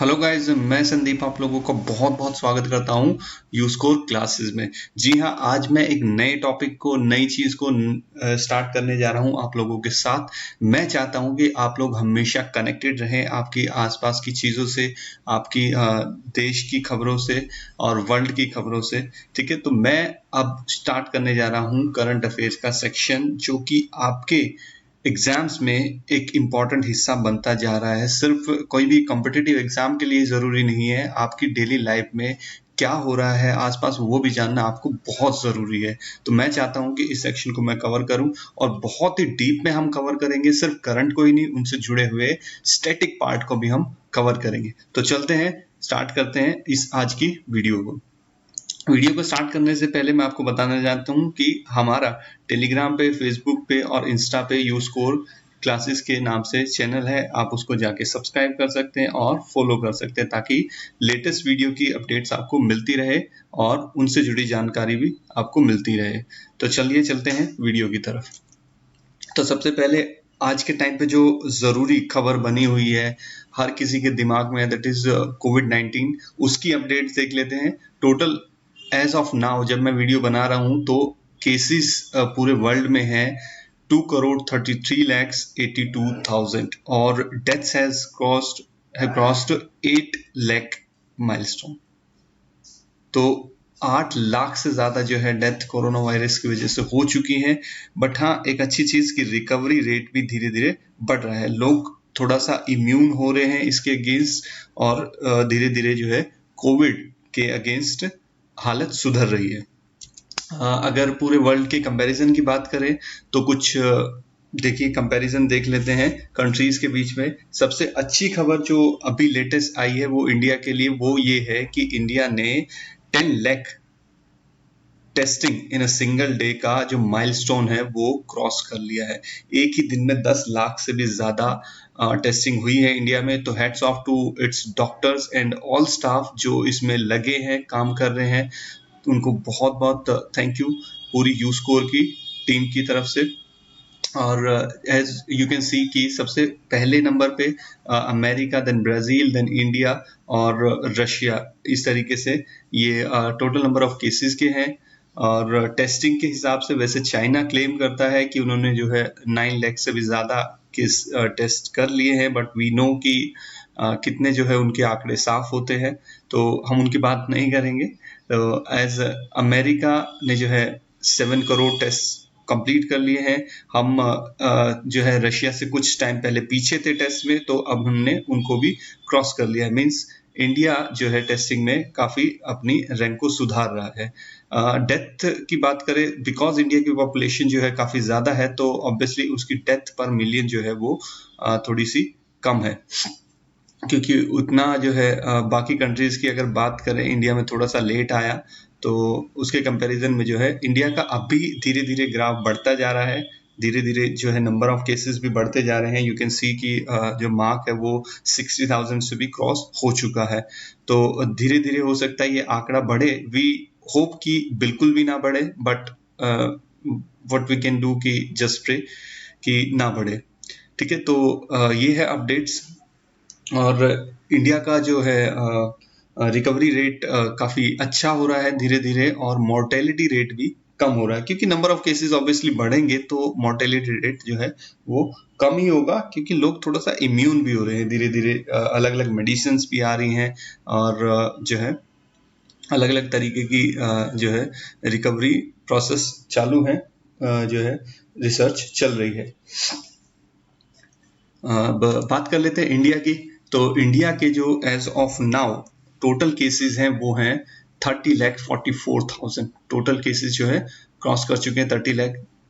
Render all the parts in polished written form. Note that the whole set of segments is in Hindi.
हेलो गाइस, मैं संदीप आप लोगों का बहुत बहुत स्वागत करता हूं यूस्कोर क्लासेस में। जी हां, आज मैं एक नए टॉपिक को, नई चीज को स्टार्ट करने जा रहा हूं आप लोगों के साथ। मैं चाहता हूं कि आप लोग हमेशा कनेक्टेड रहें आपकी आसपास की चीजों से, आपकी देश की खबरों से और वर्ल्ड की खबरों से। ठीक है, तो मैं अब स्टार्ट करने जा रहा हूं करंट अफेयर्स का सेक्शन, जो कि आपके एग्जाम्स में एक इम्पॉर्टेंट हिस्सा बनता जा रहा है। सिर्फ कोई भी कॉम्पिटिटिव एग्जाम के लिए जरूरी नहीं है, आपकी डेली लाइफ में क्या हो रहा है आसपास वो भी जानना आपको बहुत जरूरी है। तो मैं चाहता हूं कि इस सेक्शन को मैं कवर करूं और बहुत ही डीप में हम कवर करेंगे। सिर्फ करंट को ही नहीं, उनसे जुड़े हुए स्टैटिक पार्ट को भी हम कवर करेंगे। तो चलते हैं, स्टार्ट करते हैं इस आज की वीडियो को। वीडियो को स्टार्ट करने से पहले मैं आपको बताना चाहता हूं कि हमारा टेलीग्राम पे, फेसबुक पे और इंस्टा पे यूस्कोर क्लासेस के नाम से चैनल है। आप उसको जाके सब्सक्राइब कर सकते हैं और फॉलो कर सकते हैं, ताकि लेटेस्ट वीडियो की अपडेट्स आपको मिलती रहे और उनसे जुड़ी जानकारी भी आपको मिलती रहे। तो चलिए चलते हैं वीडियो की तरफ। तो सबसे पहले आज के टाइम पे जो जरूरी खबर बनी हुई है हर किसी के दिमाग में, दैट इज कोविड-19, उसकी अपडेट्स देख लेते हैं। टोटल एज ऑफ नाउ जब मैं वीडियो बना रहा हूं तो केसेस पूरे वर्ल्ड में है 2,33,82,000 और deaths has crossed 8 lakh milestone. तो 8 लाख से ज्यादा जो है डेथ कोरोना वायरस की वजह से हो चुकी है। बट हाँ, एक अच्छी चीज की रिकवरी रेट भी धीरे धीरे बढ़ रहा है। लोग थोड़ा सा इम्यून हो रहे हैं इसके अगेंस्ट और धीरे धीरे जो है कोविड के अगेंस्ट हालत सुधर रही है। अगर पूरे वर्ल्ड के कंपैरिजन की बात करें तो कुछ देखिए, कंपैरिजन देख लेते हैं कंट्रीज के बीच में। सबसे अच्छी खबर जो अभी लेटेस्ट आई है वो इंडिया के लिए, वो ये है कि इंडिया ने 10 lakh testing in a single day का जो माइलस्टोन है वो क्रॉस कर लिया है। एक ही दिन में 10 लाख से भी ज्यादा टेस्टिंग हुई है इंडिया में। तो heads off to its doctors and all staff जो इसमें लगे हैं, काम कर रहे हैं, उनको बहुत बहुत थैंक यू पूरी यूस्कोर की टीम की तरफ से। और एज यू कैन सी कि सबसे पहले नंबर पे America, then Brazil, then India और रशिया, इस तरीके से ये टोटल नंबर ऑफ केसेस के हैं। और टेस्टिंग के हिसाब से वैसे चाइना क्लेम करता है कि उन्होंने जो है 9 लाख से भी ज्यादा केस टेस्ट कर लिए हैं, बट वी नो कि कितने जो है उनके आंकड़े साफ होते हैं, तो हम उनकी बात नहीं करेंगे। तो एज अमेरिका ने जो है 7 करोड़ टेस्ट कंप्लीट कर लिए हैं। हम जो है रशिया से कुछ टाइम पहले पीछे थे टेस्ट में, तो अब हमने उनको भी क्रॉस कर लिया है। मींस इंडिया जो है टेस्टिंग में काफी अपनी रैंक को सुधार रहा है। डेथ की बात करें, बिकॉज इंडिया की पॉपुलेशन जो है काफी ज्यादा है, तो ऑब्वियसली उसकी डेथ पर मिलियन जो है वो थोड़ी सी कम है, क्योंकि उतना जो है बाकी कंट्रीज की अगर बात करें, इंडिया में थोड़ा सा लेट आया, तो उसके कंपैरिजन में जो है इंडिया का अभी धीरे धीरे ग्राफ बढ़ता जा रहा है। धीरे धीरे जो है नंबर ऑफ केसेस भी बढ़ते जा रहे हैं। यू कैन सी कि जो मार्क है वो 60,000 से भी क्रॉस हो चुका है। तो धीरे धीरे हो सकता है ये आंकड़ा बढ़े। वी होप कि बिल्कुल भी ना बढ़े, but what we can do कि जस्ट प्रे कि ना बढ़े। ठीक है, तो ये है अपडेट्स। और इंडिया का जो है रिकवरी रेट काफी अच्छा हो रहा है धीरे धीरे, और मोर्टेलिटी रेट भी कम हो रहा है, क्योंकि नंबर ऑफ केसेस ऑब्वियसली बढ़ेंगे तो मोर्टेलिटी रेट जो है वो कम ही होगा, क्योंकि लोग थोड़ा सा इम्यून भी हो रहे हैं धीरे धीरे। अलग अलग मेडिसिन भी आ रही हैं और जो है अलग अलग तरीके की जो है रिकवरी प्रोसेस चालू है, जो है रिसर्च चल रही है। बात कर लेते हैं इंडिया की। तो इंडिया के जो as of now total cases हैं वो हैं 30,44,000। टोटल केसेस जो है क्रॉस कर चुके हैं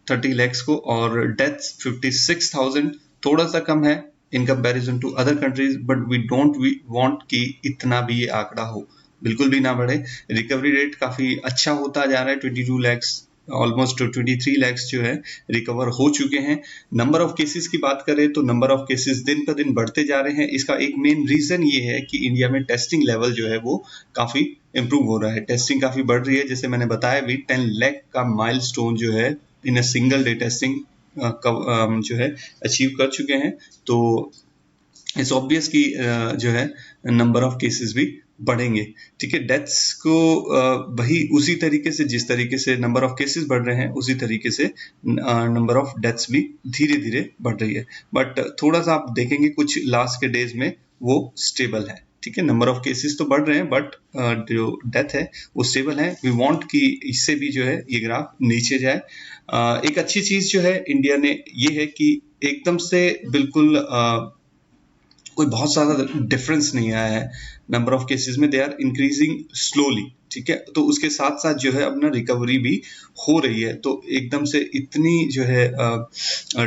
30 लैक्स को, और डेथ्स 56,000, थोड़ा सा कम है in comparison to other countries, but we don't want कि इतना भी ये आंकड़ा हो, बिल्कुल भी ना बढ़े। रिकवरी रेट काफी अच्छा होता जा रहा है, 22 लैक्स, ऑलमोस्ट 23 लैक्स जो है रिकवर हो चुके हैं। नंबर ऑफ केसेस की बात करें तो नंबर ऑफ केसेस दिन पर दिन बढ़ते जा रहे हैं। इसका एक मेन रीजन ये है कि इंडिया में टेस्टिंग लेवल जो है वो काफी इंप्रूव हो रहा है, टेस्टिंग काफी बढ़ रही है। जैसे मैंने बताया भी, 10 लाख का माइलस्टोन जो है इन अ सिंगल डे टेस्टिंग जो है अचीव कर चुके हैं। तो इट्स ऑब्वियस कि जो है नंबर ऑफ केसेस भी बढ़ेंगे। ठीक है, डेथ्स को वही उसी तरीके से, जिस तरीके से नंबर ऑफ केसेस बढ़ रहे हैं उसी तरीके से नंबर ऑफ डेथ्स भी धीरे धीरे बढ़ रही है। बट थोड़ा सा आप देखेंगे कुछ लास्ट के डेज में वो स्टेबल है। ठीक है, नंबर ऑफ केसेस तो बढ़ रहे हैं बट जो डेथ है वो स्टेबल है। वी वांट कि इससे भी जो है ये ग्राफ नीचे जाए। एक अच्छी चीज जो है इंडिया ने ये है कि एकदम से बिल्कुल कोई बहुत ज्यादा डिफरेंस नहीं आया है नंबर ऑफ केसेस में, दे आर इंक्रीजिंग स्लोली। ठीक है, तो उसके साथ साथ जो है अपना रिकवरी भी हो रही है, तो एकदम से इतनी जो है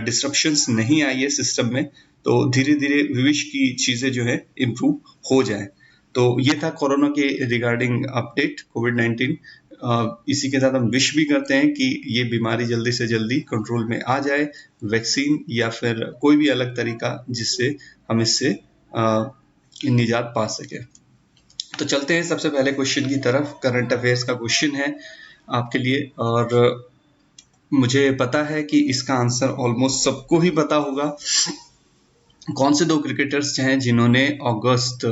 डिस्ट्रप्शंस नहीं आई है सिस्टम में, तो धीरे धीरे विश की चीजें जो है इम्प्रूव हो जाए। तो ये था कोरोना के रिगार्डिंग अपडेट कोविड-19। इसी के साथ हम विश भी करते हैं कि ये बीमारी जल्दी से जल्दी कंट्रोल में आ जाए, वैक्सीन या फिर कोई भी अलग तरीका जिससे हम इससे निजात पा सके। तो चलते हैं सबसे पहले क्वेश्चन की तरफ। करंट अफेयर्स का क्वेश्चन है आपके लिए, और मुझे पता है कि इसका आंसर ऑलमोस्ट सबको ही पता होगा। कौन से दो क्रिकेटर्स हैं जिन्होंने अगस्त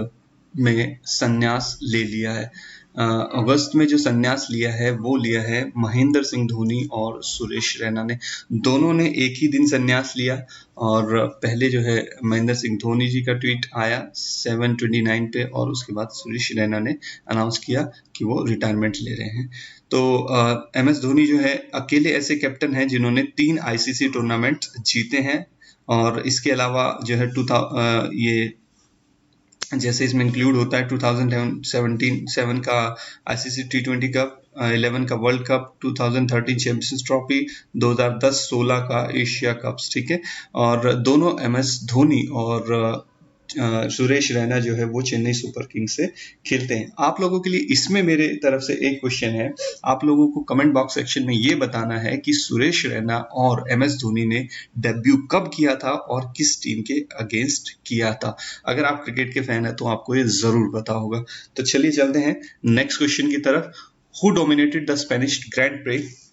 में संन्यास ले लिया है? अगस्त में जो संन्यास लिया है वो लिया है महेंद्र सिंह धोनी और सुरेश रैना ने। दोनों ने एक ही दिन संन्यास लिया, और पहले जो है महेंद्र सिंह धोनी जी का ट्वीट आया 7/29 पे, और उसके बाद सुरेश रैना ने अनाउंस किया कि वो रिटायरमेंट ले रहे हैं। तो MS धोनी जो है अकेले ऐसे कैप्टन हैं जिन्होंने 3 ICC टूर्नामेंट जीते हैं, और इसके अलावा जो है ये जैसे इसमें इंक्लूड होता है 2017 का ICC T20 कप, 11 का वर्ल्ड कप, 2013 चैंपियंस ट्रॉफी, 2010-16 का एशिया कप्स। ठीक है, और दोनों MS धोनी और सुरेश रैना जो है वो चेन्नई सुपर किंग्स से खेलते हैं। आप लोगों के लिए इसमें मेरे तरफ से एक क्वेश्चन है, आप लोगों को कमेंट बॉक्स सेक्शन में ये बताना है कि सुरेश रैना और MS धोनी ने डेब्यू कब किया था और किस टीम के अगेंस्ट किया था। अगर आप क्रिकेट के फैन है तो आपको ये जरूर पता होगा। तो चलिए चलते हैं नेक्स्ट क्वेश्चन की तरफ। Who dominated the Spanish grand prix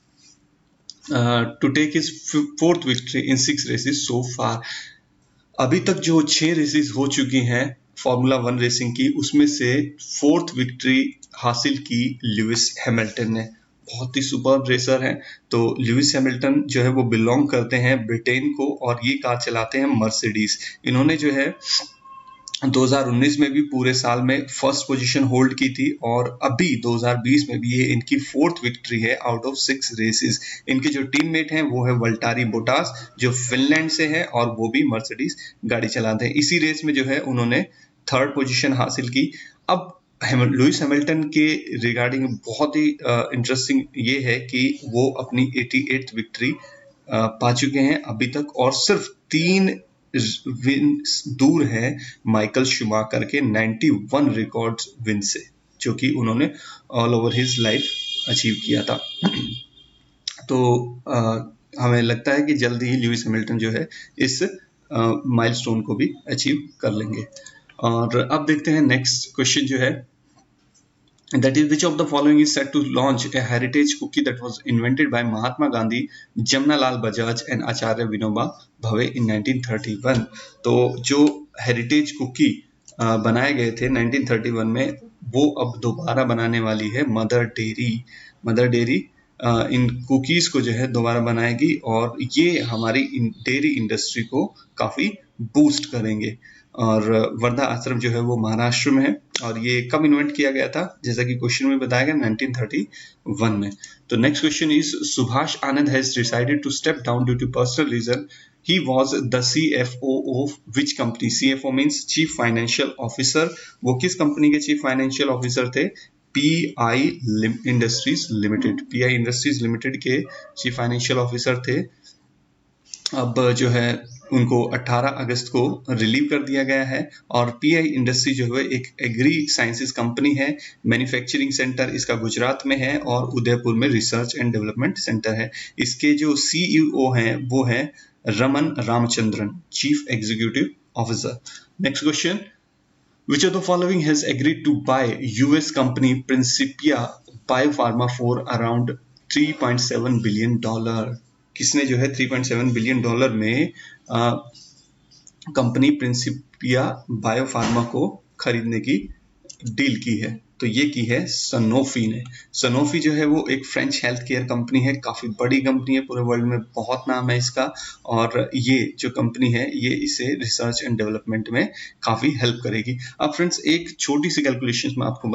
to take his fourth victory in 6 races so far? अभी तक जो 6 रेसेस हो चुकी हैं फॉर्मूला 1 रेसिंग की, उसमें से 4th विक्ट्री हासिल की लुइस हैमिल्टन ने। बहुत ही सुपर रेसर हैं। तो लुइस हैमिल्टन जो है वो बिलोंग करते हैं ब्रिटेन को, और ये कार चलाते हैं मर्सिडीज। इन्होंने जो है 2019 में भी पूरे साल में फर्स्ट पोजीशन होल्ड की थी, और अभी 2020 में भी ये इनकी 4th विक्ट्री है आउट ऑफ 6 रेसेस। इनके जो टीममेट हैं वो है वल्टारी बोटास जो फिनलैंड से है, और वो भी मर्सिडीज गाड़ी चलाते हैं। इसी रेस में जो है उन्होंने 3rd पोजीशन हासिल की। अब लुइस हैमिल्टन के रिगार्डिंग बहुत ही इंटरेस्टिंग ये है कि वो अपनी 88th विक्ट्री पा चुके हैं अभी तक, और सिर्फ 3 विन दूर है माइकल शुमाकर के 91 रिकॉर्ड्स विन से, जो कि उन्होंने all over his life achieve किया था। तो हमें लगता है कि जल्दी ही लुइस हैमिल्टन जो है इस माइलस्टोन को भी अचीव कर लेंगे। और अब देखते हैं नेक्स्ट क्वेश्चन जो है, that is, which of the following is set to launch a heritage cookie that was invented by Mahatma Gandhi, Jamnalal Bajaj and Acharya Vinoba Bhave in 1931? तो जो हेरिटेज कुकी बनाए गए थे 1931 में, वो अब दोबारा बनाने वाली है मदर डेयरी। मदर डेयरी इन कुकीज को जो है दोबारा बनाएगी, और ये हमारी डेयरी इंडस्ट्री को काफी बूस्ट करेंगे। और वर्धा आश्रम जो है वो महाराष्ट्र में है, और ये कब इन्वेंट किया गया था, जैसा कि क्वेश्चन में बताया गया 1931 में। तो next question is, Subhash Anand has decided to step down due to personal reason. He was the CFO of which company? CFO means Chief Financial Officer. वो किस कंपनी के चीफ फाइनेंशियल ऑफिसर थे? PI industries limited. PI industries limited के चीफ फाइनेंशियल ऑफिसर थे। अब जो है उनको 18 अगस्त को रिलीव कर दिया गया है, और PI इंडस्ट्री जो है एक एग्री साइंसेस कंपनी है। मैन्युफैक्चरिंग सेंटर इसका गुजरात में है, और उदयपुर में रिसर्च एंड डेवलपमेंट सेंटर है। इसके जो CEO हैं वो है Raman Ramachandran, chief executive officer. Next question, which of the following has agreed to buy US company Principia Biopharma for around $3.7 billion? किसने जो है $3.7 बिलियन में कंपनी प्रिंसिपिया बायोफार्मा को खरीदने की डील की है। तो ये की है सनोफी ने। सनोफी जो है वो एक फ्रेंच हेल्थ केयर कंपनी है, काफी बड़ी कंपनी है, पूरे वर्ल्ड में बहुत नाम है इसका। और ये जो कंपनी है ये इसे रिसर्च एंड डेवलपमेंट में काफी हेल्प करेगी। अब फ्रेंड्स एक छोटी सी कैलकुलेशन में आपको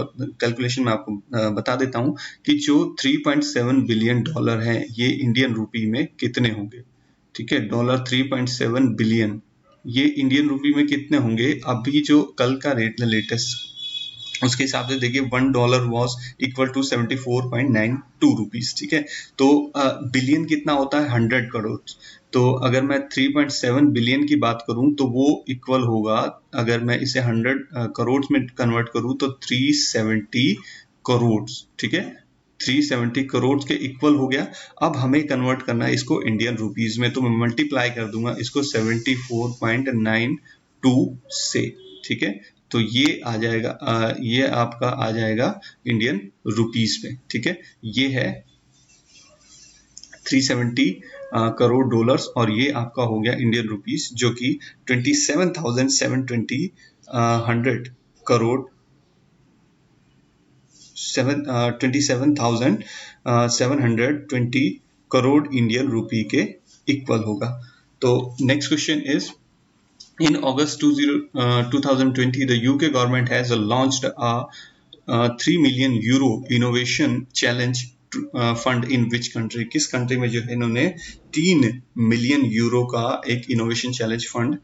बता देता हूँ कि जो 3.7 बिलियन डॉलर है ये इंडियन रूपी में कितने होंगे। ठीक है, डॉलर 3.7 बिलियन ये इंडियन रूपी में कितने होंगे। अभी जो कल का रेट है लेटेस्ट उसके हिसाब से देखिए $1 वॉज इक्वल टू 74.92 रुपीज। ठीक है, तो बिलियन कितना होता है 100 करोड़। तो अगर मैं 3.7 बिलियन की बात करूं तो वो इक्वल होगा, अगर मैं इसे 100 करोड़ में कन्वर्ट करूं तो 370 करोड़। ठीक है, 370 करोड़ के इक्वल हो गया। अब हमें कन्वर्ट करना है इसको इंडियन रुपीज में, तो मैं मल्टीप्लाई कर दूंगा इसको 74.92 से। ठीक है, तो ये आ जाएगा ये आपका आ जाएगा इंडियन रुपीस में। ठीक है, ये है 370 करोड़ डॉलर्स और ये आपका हो गया इंडियन रुपीस जो कि 27,720 करोड़ 27,720 करोड़ इंडियन रूपी के इक्वल होगा। तो next question is in August 2020, the UK government has launched a €3 million innovation challenge fund in which country? किस कंट्री में जो है इन्होंने 3 मिलियन यूरो का एक इनोवेशन चैलेंज फंड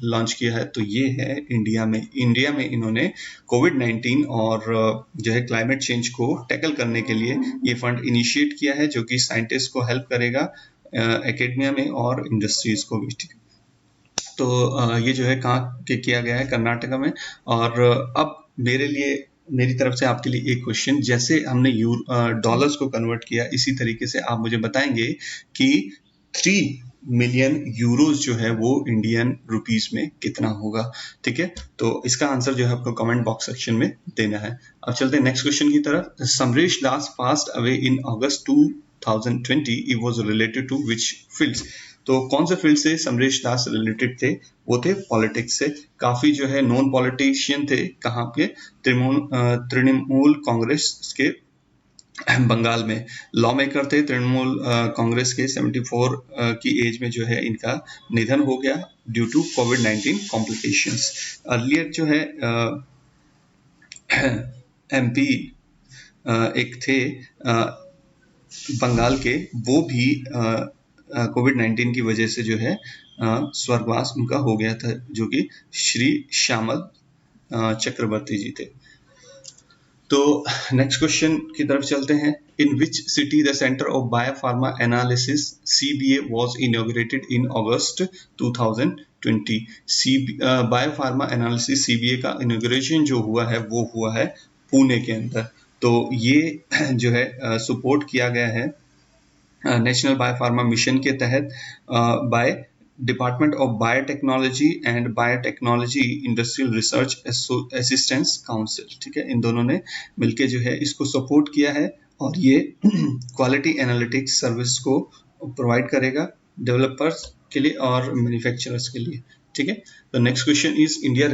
लॉन्च किया है। तो ये है इंडिया में। इंडिया में इन्होंने कोविड-19 और जो है क्लाइमेट चेंज को टैकल करने के लिए ये फंड इनिशिएट किया है जो कि साइंटिस्ट को हेल्प करेगा एकेडमिया में और इंडस्ट्रीज को भी। तो ये जो है कहाँ के किया गया है, कर्नाटका में। और अब मेरी तरफ से आपके लिए एक क्वेश्चन, जैसे हमने डॉलर्स को कन्वर्ट किया इसी तरीके से आप मुझे बताएंगे कि 3 मिलियन यूरोज जो है वो इंडियन रुपीस में कितना होगा। ठीक है, तो इसका आंसर जो है आपको कमेंट बॉक्स सेक्शन में देना है। अब चलते हैं नेक्स्ट क्वेश्चन की तरफ। Samaresh Das passed away in August 2020, he was related to which fields? तो कौन से फील्ड से समरेश दास रिलेटेड थे? वो थे पॉलिटिक्स से। काफी जो है नॉन पॉलिटिशियन थे, कहाँ के, तृणमूल कांग्रेस के बंगाल में लॉ मेकर थे। तृणमूल कांग्रेस के 74 की एज में जो है इनका निधन हो गया ड्यू टू कोविड-19 कॉम्प्लिकेशंस। अर्लियर जो है एमपी एक थे बंगाल के, वो भी कोविड-19 की वजह से जो है स्वर्गवास उनका हो गया था, जो कि श्री श्यामल चक्रवर्ती जी थे। तो नेक्स्ट क्वेश्चन की तरफ चलते हैं। In which city the centre of biopharma analysis CBA was inaugurated in August 2020? Biopharma analysis CBA का इनॉग्रेशन जो हुआ है वो हुआ है पुणे के अंदर। तो ये जो है सपोर्ट किया गया है नेशनल बायोफार्मा मिशन के तहत by department of biotechnology and biotechnology industrial research assistance council. ठीक है, इन दोनों ने मिलकर जो है इसको सपोर्ट किया है और ये क्वालिटी एनालिटिक्स सर्विस को प्रोवाइड करेगा डेवलपर्स के लिए और मैन्युफैक्चरर्स के लिए। ठीक है, तो next question is Indian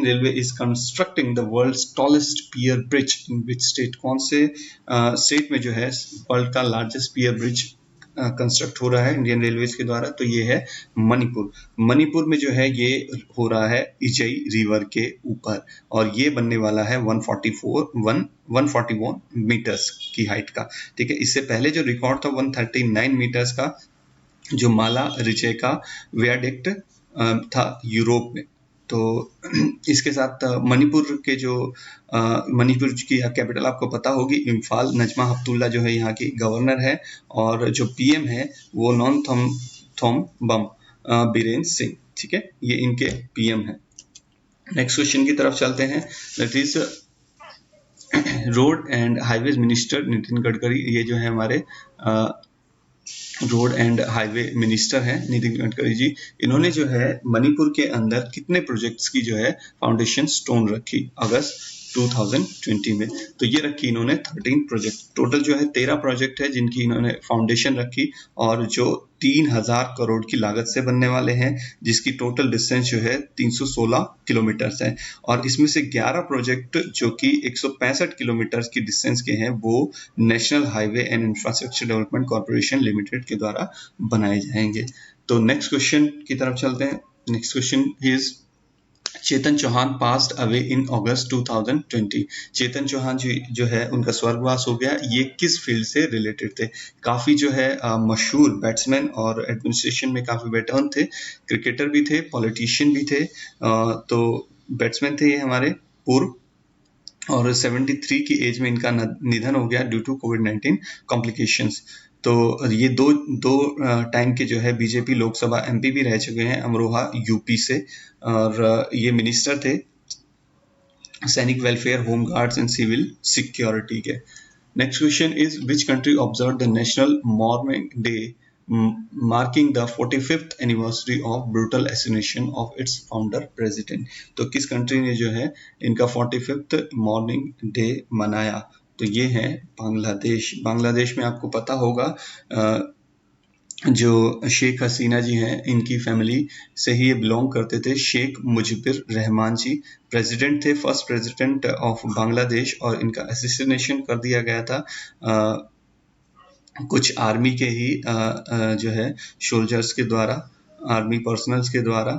railway is constructing the world's tallest pier bridge in which state? कौन से स्टेट में जो है वर्ल्ड का लार्जेस्ट पियर ब्रिज कंस्ट्रक्ट हो रहा है इंडियन रेलवेज के द्वारा? तो ये है मणिपुर। मणिपुर में जो है ये हो रहा है इजई रिवर के ऊपर और ये बनने वाला है 141 मीटर्स की हाइट का। ठीक है, इससे पहले जो रिकॉर्ड था 139 मीटर्स का, जो माला रिचे का वियाडक्ट था यूरोप में। तो इसके साथ मणिपुर के जो मणिपुर की कैपिटल आपको पता होगी इम्फाल। नजमा हेपतुल्ला जो है यहाँ की गवर्नर है और जो PM है वो नॉनथोम्बम बीरेन सिंह। ठीक है, ये इनके PM है। नेक्स्ट क्वेश्चन की तरफ चलते हैं। That is road and highways minister Nitin Gadkari. ये जो है हमारे रोड एंड हाईवे मिनिस्टर हैं नितिन गडकरी जी। इन्होंने जो है मणिपुर के अंदर कितने प्रोजेक्ट्स की जो है फाउंडेशन स्टोन रखी अगस्त 2020 में। तो ये रखी इन्होंने 13 प्रोजेक्ट, टोटल जो है 13 प्रोजेक्ट है जिनकी इन्होंने फाउंडेशन रखी और जो 3000 करोड़ की लागत से बनने वाले हैं, जिसकी टोटल डिस्टेंस जो है 316 किलोमीटर है। और इसमें से 11 प्रोजेक्ट जो कि 165 किलोमीटर की डिस्टेंस के हैं वो national highway and infrastructure development corporation limited के द्वारा बनाए जाएंगे। तो नेक्स्ट क्वेश्चन की तरफ चलते हैं। Next question is Chetan Chauhan passed away in August 2020। Chetan Chauhan ji जो है उनका स्वर्गवास हो गया। ये किस फील्ड से रिलेटेड थे? काफी जो है मशहूर बैट्समैन और एडमिनिस्ट्रेशन में काफी वेटर्न थे, क्रिकेटर भी थे, पॉलिटिशियन भी थे। तो बैट्समैन थे ये हमारे पूर्व, और 73 की एज में इनका निधन हो गया ड्यू टू कोविड-19 कॉम्प्लिकेशंस। तो ये दो टाइम के जो है बीजेपी लोकसभा एमपी भी रह चुके हैं अमरोहा यूपी से, और ये मिनिस्टर थे सैनिक welfare, home guards and civil security के। Next question is which country observe the national mourning day marking the 45th anniversary of brutal assassination of its founder president. तो किस कंट्री ने जो है इनका 45th मॉर्निंग डे मनाया? तो ये है बांग्लादेश। बांग्लादेश में आपको पता होगा जो शेख हसीना जी हैं इनकी फैमिली से ही ये बिलोंग करते थे। शेख मुजिबुर रहमान जी प्रेसिडेंट थे, फर्स्ट प्रेसिडेंट ऑफ बांग्लादेश, और इनका असैसिनेशन कर दिया गया था कुछ आर्मी के ही जो है सोल्जर्स के द्वारा, आर्मी पर्सनल्स के द्वारा,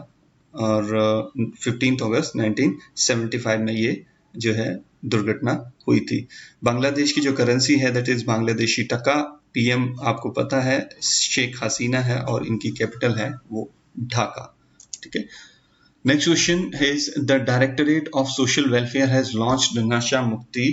और 15 अगस्त 1975 में ये जो है दुर्घटना हुई थी। बांग्लादेश की जो करेंसी है दैट इज बांग्लादेशी टका। पीएम आपको पता है शेख हसीना है और इनकी कैपिटल है वो ढाका। ठीक है। Next question is the directorate of social welfare has launched नशा मुक्ति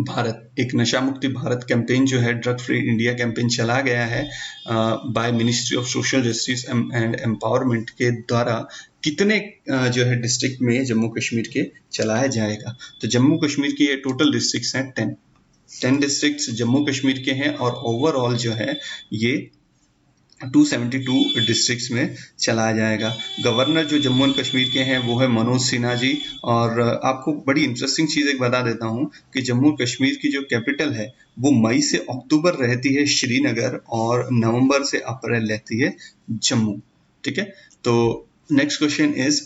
भारत। एक नशा मुक्ति भारत कैंपेन जो है, ड्रग फ्री इंडिया कैंपेन चला गया है by ministry of social justice and empowerment के द्वारा। कितने जो है डिस्ट्रिक्ट में जम्मू कश्मीर के चलाया जाएगा? तो जम्मू कश्मीर की ये टोटल डिस्ट्रिक्ट्स हैं 10 डिस्ट्रिक्ट्स जम्मू कश्मीर के हैं, और ओवरऑल जो है ये 272 डिस्ट्रिक्ट्स में चलाया जाएगा। गवर्नर जो जम्मू एंड कश्मीर के हैं वो है मनोज सिन्हा जी। और आपको बड़ी इंटरेस्टिंग चीज़ एक बता देता हूँ कि जम्मू कश्मीर की जो कैपिटल है वो मई से अक्टूबर रहती है श्रीनगर, और नवंबर से अप्रैल रहती है जम्मू। ठीक है। तो next question is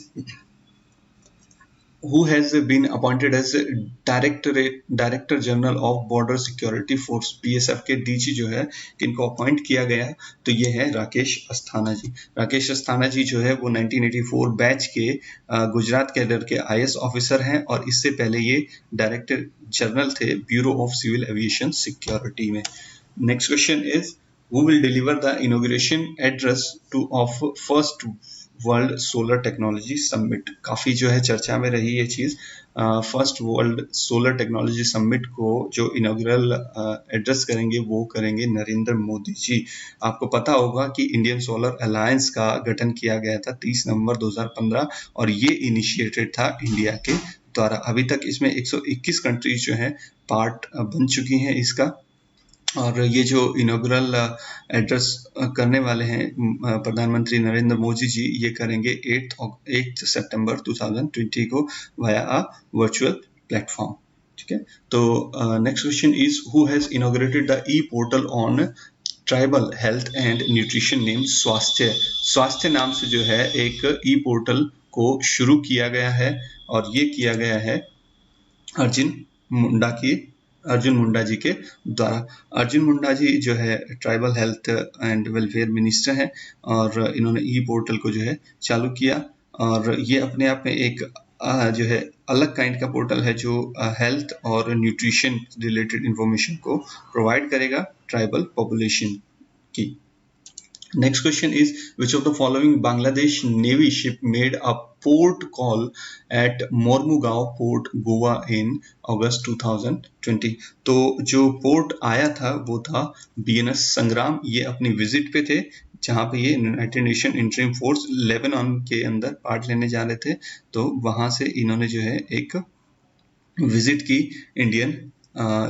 who has been appointed as director general of border security force, BSF के डीजी जो है किनको अपॉइंट किया गया? तो ये है राकेश अस्थाना जी। राकेश अस्थाना जी जो है वो 1984 बैच के गुजरात कैडर के आईएएस ऑफिसर हैं, और इससे पहले ये डायरेक्टर जनरल थे bureau of civil aviation security में। Next question is who will deliver the inauguration address to of first world solar technology summit? काफी जो है चर्चा में रही ये चीज। First world solar technology summit को जो इनॉग्रल एड्रेस करेंगे वो करेंगे नरेंद्र मोदी जी। आपको पता होगा कि इंडियन सोलर अलायंस का गठन किया गया था 30 नवंबर 2015, और ये इनिशिएटेड था इंडिया के द्वारा। अभी तक इसमें 121 कंट्रीज जो हैं पार्ट बन चुकी हैं इसका। और ये जो इनॉग्रल एड्रेस करने वाले हैं प्रधानमंत्री नरेंद्र मोदी जी, ये करेंगे 8 सितंबर 2020 को वाया अ वर्चुअल प्लेटफॉर्म। ठीक है। तो next question is who has inaugurated the E portal on tribal health and nutrition name स्वास्थ्य। स्वास्थ्य नाम से जो है एक ई पोर्टल को शुरू किया गया है, और ये किया गया है अर्जुन मुंडा जी के द्वारा। अर्जुन मुंडा जी जो है tribal health and welfare minister हैं, और इन्होंने ई पोर्टल को जो है चालू किया, और ये अपने आप में एक जो है अलग काइंड का पोर्टल है जो हेल्थ और न्यूट्रिशन रिलेटेड इंफॉर्मेशन को प्रोवाइड करेगा ट्राइबल पॉपुलेशन की। Next question is which of the following Bangladesh Navy ship made a port call at Mormugao Port Goa in August 2020? तो जो पोर्ट आया था वो था बीएनएस संग्राम। ये अपनी विजिट पे थे जहाँ पे ये United nation interim force Lebanon के अंदर पार्ट लेने जा रहे थे। तो वहां से इन्होंने जो है एक विजिट की इंडियन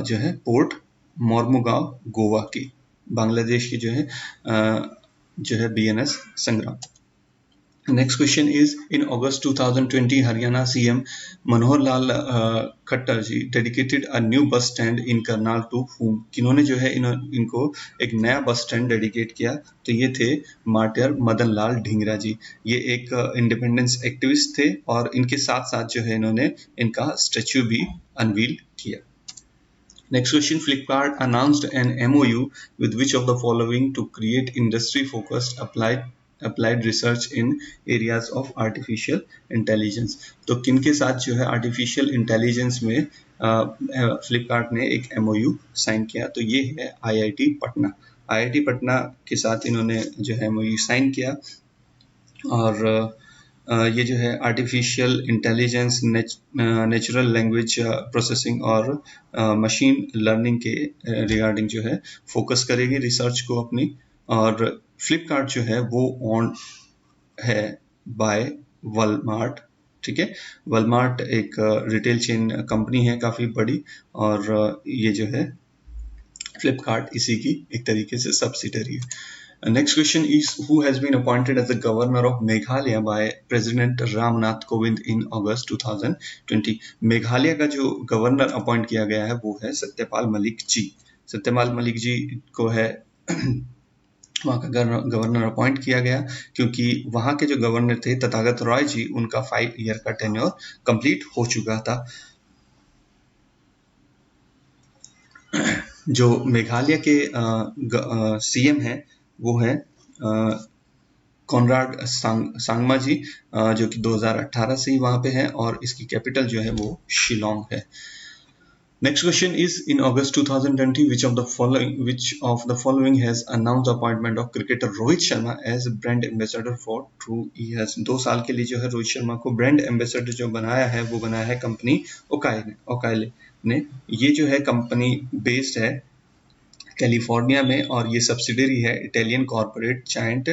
जो है पोर्ट मोरमुगांव गोवा की, बांग्लादेश की जो है बीएनएस संग्राम। Next question is, in August 2020, Haryana CM Manohar Lal Khattar ji dedicated a new bus stand in Karnal to whom? किन्होंने जो है इनको एक नया बस स्टैंड डेडिकेट किया, तो ये थे मार्टियर मदन लाल ढींगरा जी। ये एक इंडिपेंडेंस एक्टिविस्ट थे और इनके साथ साथ जो है इन्होंने इनका स्टैच्यू भी अनवील किया। Next question, Flipkart announced an MOU with which of the following to create industry-focused applied research in areas of artificial intelligence। तो किनके साथ जो है artificial intelligence में फ्लिपकार्ट ने एक MOU साइन किया, तो ये है IIT पटना। IIT पटना के साथ इन्होंने जो है MOU साइन किया और ये जो है artificial intelligence, natural language processing और मशीन लर्निंग के रिगार्डिंग जो है फोकस करेगी रिसर्च को अपनी। और फ्लिपकार्ट जो है वो ऑन है बाय वॉलमार्ट, ठीक है। वॉलमार्ट एक रिटेल चेन कंपनी है काफ़ी बड़ी, और ये जो है फ्लिपकार्ट इसी की एक तरीके से सब्सिडरी है। Next question is, who has been appointed as the governor of Meghalaya by President Ramnath Kovind in August 2020? Meghalaya का जो गवर्नर अपॉइंट किया गया है वो है सत्यपाल मलिक जी। सत्यपाल मलिक जी को है वहाँ का गवर्नर अपॉइंट किया गया क्योंकि वहाँ के जो गवर्नर थे तथागत रॉय जी, उनका 5 ईयर का टेन्योर कंप्लीट हो चुका था। जो मेघालय के सीएम हैं वो है कॉनराड सांगमा जी, जो कि 2018 से ही वहाँ पे है और इसकी कैपिटल जो है वो शिलोंग है। Next question is, in August 2020, which of the following has announced the appointment of cricketer Rohit Sharma as brand ambassador for True Years? 2 साल के लिए जो है रोहित शर्मा को ब्रांड एम्बेसडर जो बनाया है वो बनाया है कंपनी ओकाइले ने। ये जो है कंपनी बेस्ड है कैलिफोर्निया में और ये सब्सिडरी है इटालियन कॉर्पोरेट जायंट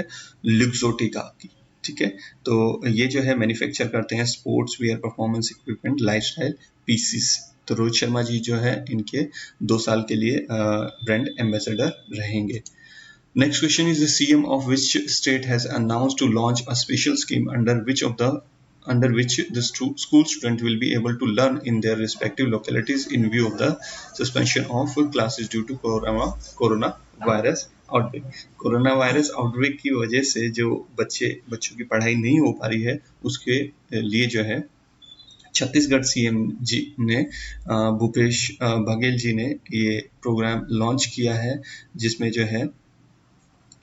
लुक्सोटिका की, ठीक है। तो ये जो है मैन्युफैक्चर करते हैं sports wear, performance equipment, lifestyle pieces. तो रोहित शर्मा जी जो है इनके 2 साल के लिए ब्रांड एम्बेसडर रहेंगे। Next question is, the CM of which state has announced to launch a special scheme under which the school student will be able to learn in their respective localities in view of the suspension of classes due to coronavirus outbreak। Corona virus outbreak की वजह से जो बच्चों की पढ़ाई नहीं हो पा रही है उसके लिए जो है छत्तीसगढ़ सीएम जी ने भूपेश बघेल जी ने ये प्रोग्राम लॉन्च किया है, जिसमें जो है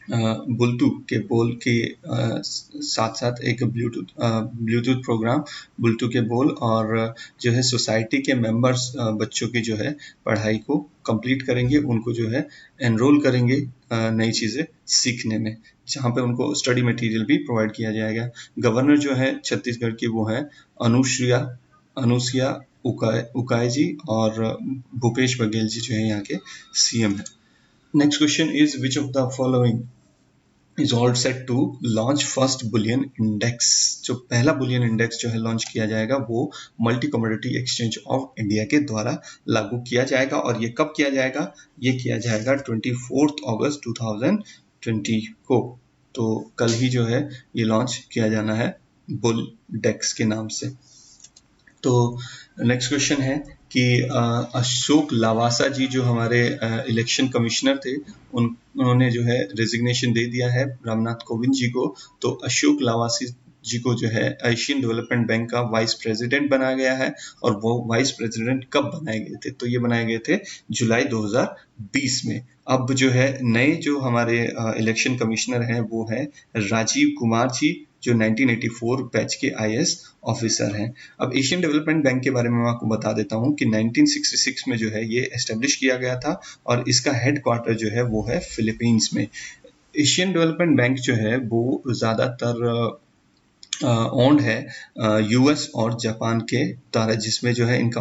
बुल्टू के बोल के साथ साथ एक ब्लूटूथ प्रोग्राम बुल्टू के बोल और जो है सोसाइटी के मेंबर्स बच्चों की जो है पढ़ाई को कंप्लीट करेंगे, उनको जो है एनरोल करेंगे नई चीज़ें सीखने में, जहाँ पे उनको स्टडी मटेरियल भी प्रोवाइड किया जाएगा। गवर्नर जो है छत्तीसगढ़ की वो है अनुसुया उकाय जी और भूपेश बघेल जी जो है यहाँ के सीएम है। Next question is, which of the following is all set to launch first bullion index? जो पहला बुलियन इंडेक्स जो है लॉन्च किया जाएगा वो multi commodity exchange of India के द्वारा लागू किया जाएगा। और ये कब किया जाएगा? ये किया जाएगा 24 अगस्त 2020 को। तो कल ही जो है ये लॉन्च किया जाना है बुल डेक्स के नाम से। तो नेक्स्ट क्वेश्चन है कि अशोक लावासा जी जो हमारे इलेक्शन कमिश्नर थे उन्होंने जो है रेजिग्नेशन दे दिया है रामनाथ कोविंद जी को। तो अशोक लावासी जी को जो है एशियन डेवलपमेंट बैंक का वाइस प्रेसिडेंट बनाया गया है। और वो वाइस प्रेसिडेंट कब बनाए गए थे? तो ये बनाए गए थे जुलाई 2020 में। अब जो है नए जो हमारे इलेक्शन कमिश्नर हैं वो है राजीव कुमार जी, जो 1984 बैच के आईएएस ऑफिसर हैं। अब एशियन डेवलपमेंट बैंक के बारे में मैं आपको बता देता हूँ कि 1966 में जो है ये एस्टेब्लिश किया गया था और इसका हेडक्वार्टर जो है वो है फिलीपींस में। एशियन डेवलपमेंट बैंक जो है वो ज़्यादातर ओन्ड है यूएस और जापान के द्वारा, जिसमें जो है इनका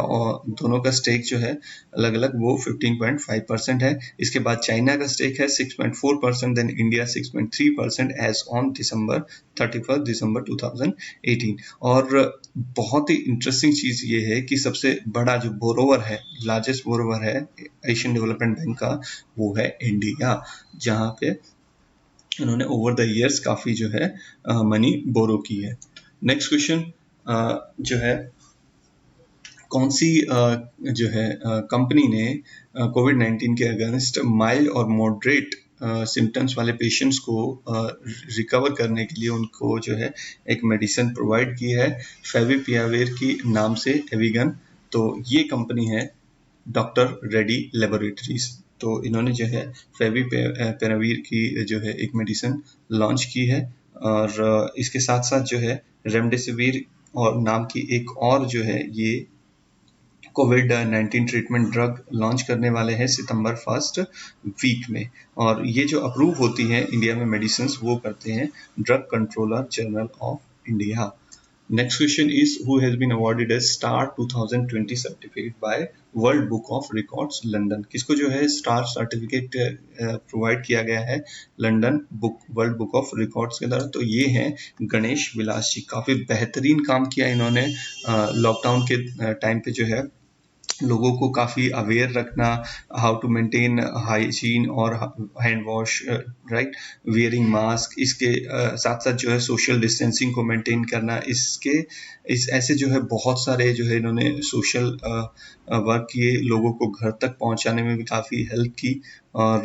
दोनों का स्टेक जो है अलग अलग वो 15.5% है। इसके बाद चाइना का स्टेक है 6.4%, then India 6.3% as on December 31 2018। और बहुत ही इंटरेस्टिंग चीज़ ये है कि सबसे बड़ा जो बोरोवर है, लार्जेस्ट बोरोवर है एशियन डेवलपमेंट बैंक का, वो है इंडिया, जहाँ पे इन्होंने ओवर द ईयर्स काफ़ी जो है मनी बोरो की है। नेक्स्ट क्वेश्चन जो है, कौन सी जो है कंपनी ने कोविड-19 के अगेंस्ट माइल्ड और मॉडरेट सिम्टम्स वाले पेशेंट्स को रिकवर करने के लिए उनको जो है एक मेडिसिन प्रोवाइड की है फेविपिराविर की नाम से, एविगन। तो ये कंपनी है डॉक्टर रेड्डी लेबोरेटरीज। तो इन्होंने जो है फेविपिराविर की जो है एक मेडिसिन लॉन्च की है, और इसके साथ साथ जो है रेमडेसिविर और नाम की एक और जो है ये कोविड-19 ट्रीटमेंट ड्रग लॉन्च करने वाले हैं सितंबर फर्स्ट वीक में। और ये जो अप्रूव होती हैं इंडिया में मेडिसिन, वो करते हैं drug controller general of India. Next question is who has been awarded as star 2020 certificate by world book of records London. किसको जो है स्टार सर्टिफिकेट प्रोवाइड किया गया है London world book of records के द्वारा? तो ये हैं गणेश विलास जी। काफी बेहतरीन काम किया इन्होंने लॉकडाउन के टाइम पे जो है लोगों को काफ़ी अवेयर रखना, हाउ टू मेंटेन हाइजीन और hand wash, right, wearing mask, इसके साथ साथ जो है सोशल डिस्टेंसिंग को मेंटेन करना, इस ऐसे जो है बहुत सारे जो है इन्होंने सोशल वर्क किए, लोगों को घर तक पहुंचाने में भी काफ़ी हेल्प की। और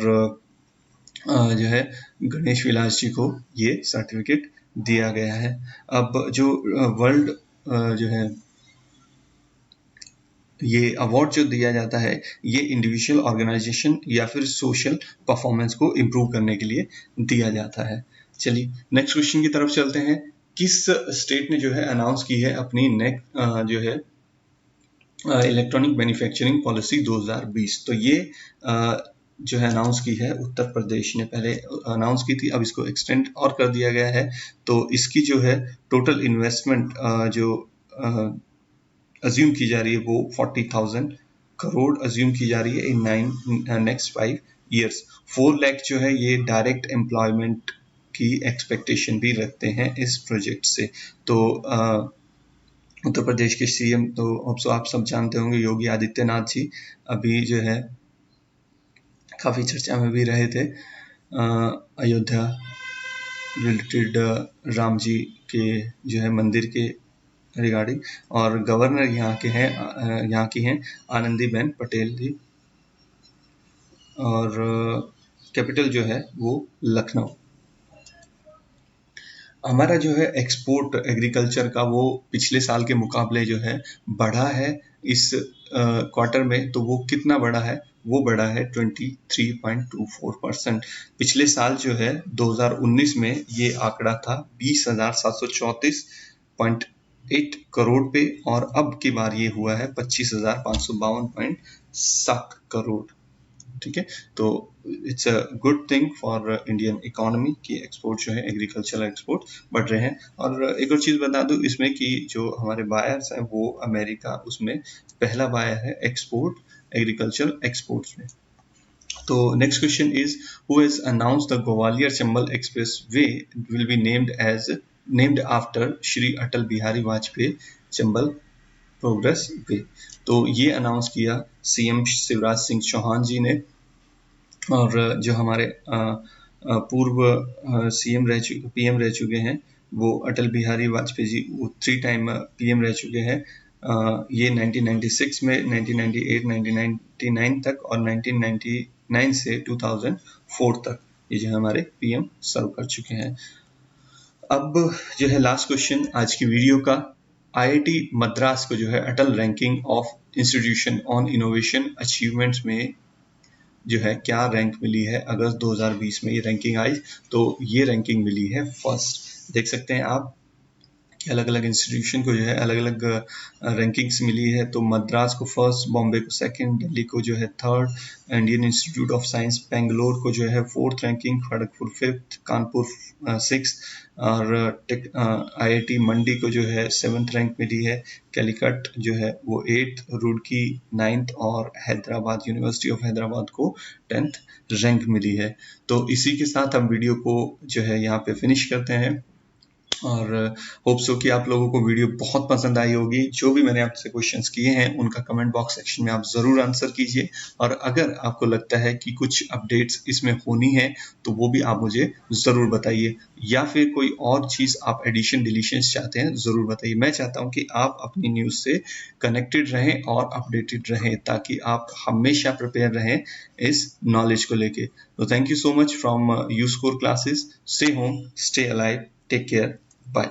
जो है गणेश विलास जी को ये सर्टिफिकेट दिया गया है। अब जो वर्ल्ड जो है ये अवार्ड जो दिया जाता है, ये इंडिविजुअल, ऑर्गेनाइजेशन या फिर सोशल परफॉर्मेंस को इम्प्रूव करने के लिए दिया जाता है। चलिए नेक्स्ट क्वेश्चन की तरफ चलते हैं। किस स्टेट ने जो है अनाउंस की है अपनी जो है इलेक्ट्रॉनिक मैन्युफैक्चरिंग पॉलिसी 2020? तो ये जो है अनाउंस की है उत्तर प्रदेश ने। पहले अनाउंस की थी, अब इसको एक्सटेंड और कर दिया गया है। तो इसकी जो है टोटल इन्वेस्टमेंट जो अज्यूम की जा रही है वो 40,000 करोड़ अज्यूम की जा रही है इन नेक्स्ट 5 ईयर्स। 4 लाख जो है ये डायरेक्ट एम्प्लॉयमेंट की एक्सपेक्टेशन भी रखते हैं इस प्रोजेक्ट से। तो उत्तर प्रदेश के सीएम तो आप सब जानते होंगे, योगी आदित्यनाथ जी, अभी जो है काफ़ी चर्चा में भी रहे थे अयोध्या रिलेटेड राम जी के जो है मंदिर के रिगार्डिंग। और गवर्नर यहाँ की हैं आनंदीबेन पटेल जी, और कैपिटल जो है वो लखनऊ। हमारा जो है एक्सपोर्ट एग्रीकल्चर का वो पिछले साल के मुकाबले जो है बढ़ा है इस क्वार्टर में। तो वो कितना बढ़ा है? वो बढ़ा है 23.24%। पिछले साल जो है 2019 में ये आंकड़ा था 20,734.8 करोड़ पे, और अब की बार ये हुआ है 25,552.7 करोड़। ठीक है, तो it's a good thing for Indian economy कि एक्सपोर्ट जो है एग्रीकल्चरल एक्सपोर्ट बढ़ रहे हैं। और एक और चीज़ बता दूं इसमें कि जो हमारे बायर्स हैं वो अमेरिका उसमें पहला बायर है एक्सपोर्ट एग्रीकल्चरल एक्सपोर्ट्स में। तो next question is who has announced the Gwalior Chambal express way will be named after Shri Atal Bihari Vajpayee Chambal progress way? तो ये अनाउंस किया सीएम शिवराज सिंह चौहान जी ने। और जो हमारे पूर्व सीएम पीएम रह चुके हैं वो अटल बिहारी वाजपेयी जी, वो 3 टाइम पीएम रह चुके हैं। ये 1996 में, 1998, 1999 तक, और 1999 से 2004 तक ये जो हमारे पीएम सर्व कर चुके हैं। अब जो है लास्ट क्वेश्चन आज की वीडियो का, आईआईटी मद्रास को जो है Atal ranking of institution on innovation achievements में जो है क्या रैंक मिली है? अगस्त 2020 में ये रैंकिंग आई, तो ये रैंकिंग मिली है फर्स्ट। देख सकते हैं आप कि अलग अलग इंस्टीट्यूशन को जो है अलग अलग रैंकिंग्स मिली है। तो मद्रास को फर्स्ट, बॉम्बे को सेकंड, दिल्ली को जो है third, Indian institute of science Bangalore को जो है fourth ranking, Kharagpur fifth, Kanpur sixth, और आईआईटी मंडी को जो है 7th रैंक मिली है, कैलिकट जो है वो 8th, रुड़की 9th, और हैदराबाद, यूनिवर्सिटी ऑफ हैदराबाद को 10th रैंक मिली है। तो इसी के साथ हम वीडियो को जो है यहाँ पे फिनिश करते हैं। और होप सो कि आप लोगों को वीडियो बहुत पसंद आई होगी। जो भी मैंने आपसे क्वेश्चंस किए हैं उनका कमेंट बॉक्स सेक्शन में आप ज़रूर आंसर कीजिए, और अगर आपको लगता है कि कुछ अपडेट्स इसमें होनी है तो वो भी आप मुझे ज़रूर बताइए, या फिर कोई और चीज़ आप एडिशन डिलीशन चाहते हैं ज़रूर बताइए। मैं चाहता हूँ कि आप अपनी न्यूज़ से कनेक्टेड रहें और अपडेटेड रहें, ताकि आप हमेशा प्रिपेयर रहें इस नॉलेज को लेके। तो thank you so much from you score classes. Stay home, stay alive, take care, bye.